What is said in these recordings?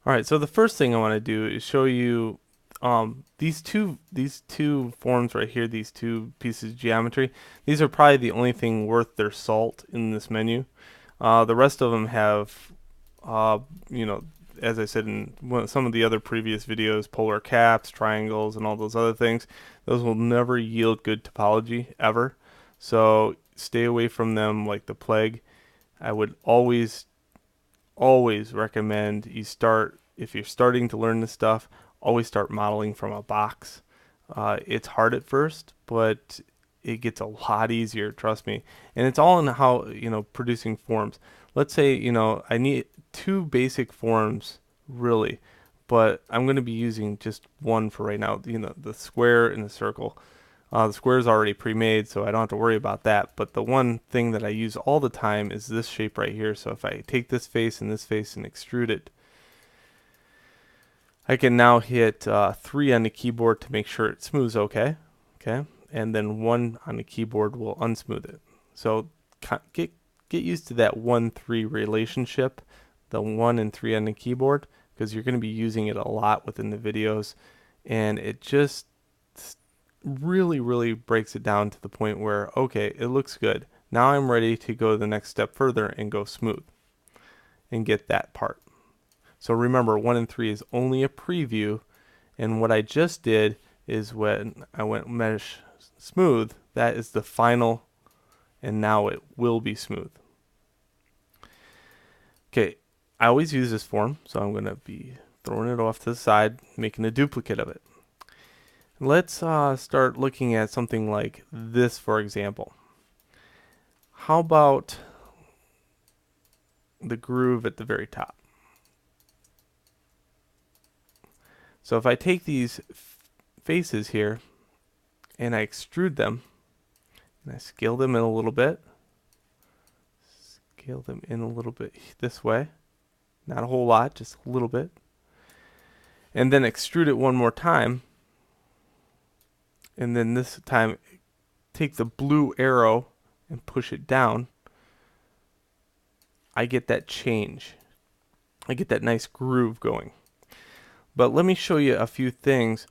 All right, so the first thing I want to do is show you these two forms right here, these two pieces of geometry. These are probably the only thing worth their salt in this menu. The rest of them have, uh, you know, as I said in some of the other previous videos, polar caps, triangles, and all those other things. Those will never yield good topology ever. So stay away from them like the plague. I would always recommend you start, if you're starting to learn this stuff, always start modeling from a box. It's hard at first, but it gets a lot easier, trust me. And it's all in how, producing forms. Let's say, I need two basic forms really, but I'm going to be using just one for right now, the square and the circle. The square is already pre-made, so I don't have to worry about that. But the one thing that I use all the time is this shape right here. So if I take this face and extrude it, I can now hit 3 on the keyboard to make sure it smooths okay. Okay, and then 1 on the keyboard will unsmooth it. So get used to that 1-3 relationship, the 1 and 3 on the keyboard, because you're going to be using it a lot within the videos, and it just really breaks it down to the point where, okay, it looks good. Now I'm ready to go the next step further and go smooth and get that part. So remember, 1 and 3 is only a preview, and what I just did is when I went mesh smooth, that is the final, and now it will be smooth. Okay, I always use this form, so I'm going to be throwing it off to the side, making a duplicate of it. Let's start looking at something like this, for example. How about the groove at the very top? So if I take these faces here and I extrude them and I scale them in a little bit, this way, not a whole lot, just a little bit, and then extrude it one more time, and then this time take the blue arrow and push it down, I get that change. I get that nice groove going. But let me show you a few things.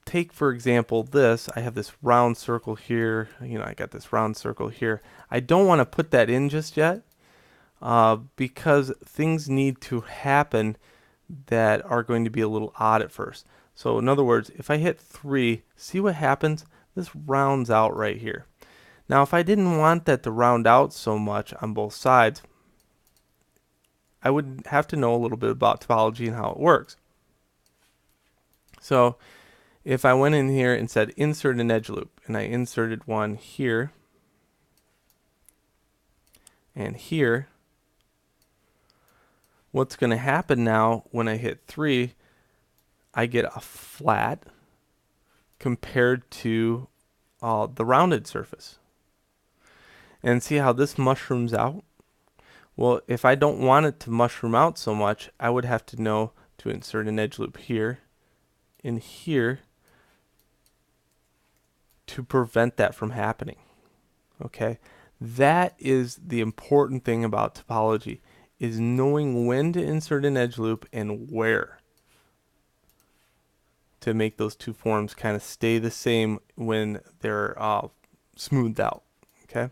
Take, for example, this. I have this round circle here. I got this round circle here. I don't want to put that in just yet because things need to happen that are going to be a little odd at first. So in other words, if I hit 3, see what happens? This rounds out right here. Now, if I didn't want that to round out so much on both sides, I would have to know a little bit about topology and how it works. So if I went in here and said insert an edge loop, and I inserted one here and here, what's going to happen now when I hit 3, I get a flat compared to the rounded surface. And see how this mushrooms out? Well, if I don't want it to mushroom out so much, I would have to know to insert an edge loop here and here to prevent that from happening. Okay? That is the important thing about topology, is knowing when to insert an edge loop and where to make those two forms kind of stay the same when they're smoothed out. Okay?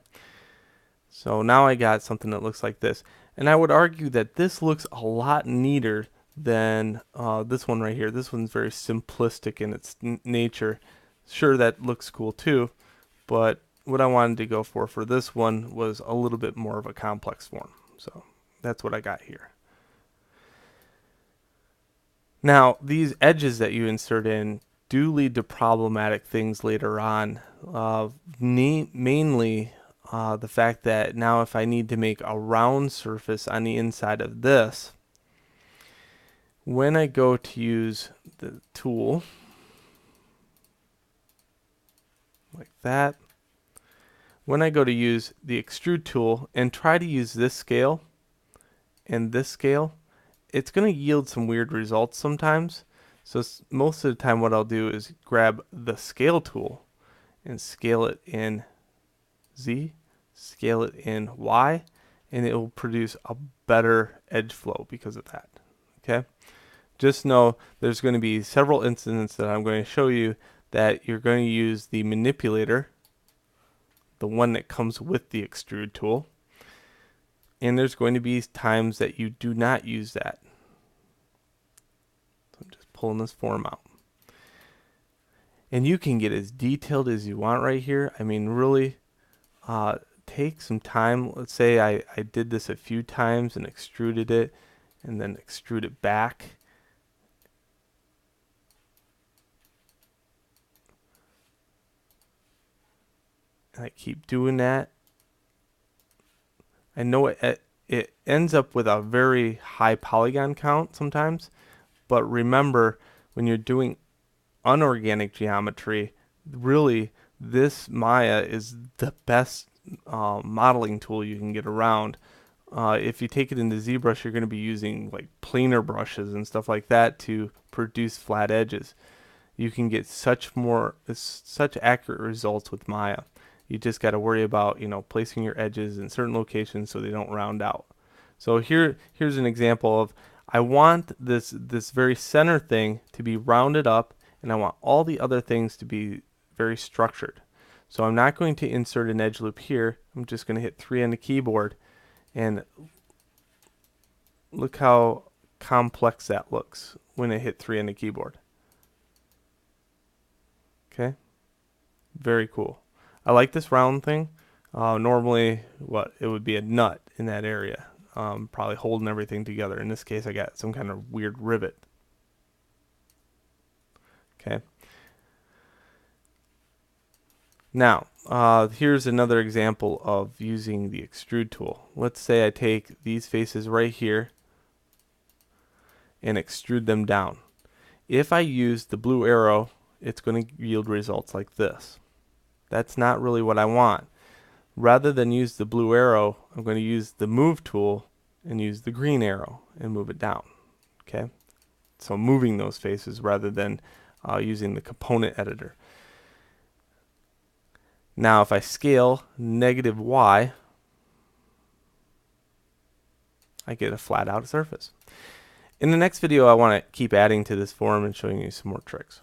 So now I got something that looks like this. And I would argue that this looks a lot neater than this one right here. This one's very simplistic in its nature. Sure, that looks cool too, but what I wanted to go for this one was a little bit more of a complex form. So that's what I got here. Now, these edges that you insert in do lead to problematic things later on. Mainly the fact that now if I need to make a round surface on the inside of this, when I go to use the tool, like that, when I go to use the extrude tool and try to use this scale and this scale, it's going to yield some weird results sometimes. So most of the time what I'll do is grab the scale tool and scale it in Z, scale it in Y, and it will produce a better edge flow because of that. Okay, just know there's going to be several instances that I'm going to show you that you're going to use the manipulator, the one that comes with the extrude tool, and there's going to be times that you do not use that. So I'm just pulling this form out. And you can get as detailed as you want right here. I mean, really take some time. Let's say I did this a few times and extruded it and then extrude it back. And I keep doing that. I know it ends up with a very high polygon count sometimes, but remember, when you're doing unorganic geometry, really this Maya is the best modeling tool you can get around. If you take it into ZBrush, you're going to be using like planer brushes and stuff like that to produce flat edges. You can get such accurate results with Maya. You just got to worry about, placing your edges in certain locations so they don't round out. So here's an example of, I want this very center thing to be rounded up, and I want all the other things to be very structured. So I'm not going to insert an edge loop here. I'm just going to hit 3 on the keyboard, and look how complex that looks when I hit 3 on the keyboard. Okay, very cool. I like this round thing. Normally, it would be a nut in that area, probably holding everything together. In this case, I got some kind of weird rivet. Okay. Now, here's another example of using the extrude tool. Let's say I take these faces right here and extrude them down. If I use the blue arrow, it's going to yield results like this. That's not really what I want. Rather than use the blue arrow, I'm going to use the move tool and use the green arrow and move it down. Okay, so moving those faces rather than using the component editor. Now if I scale -y, I get a flat out surface. In the next video, I want to keep adding to this form and showing you some more tricks.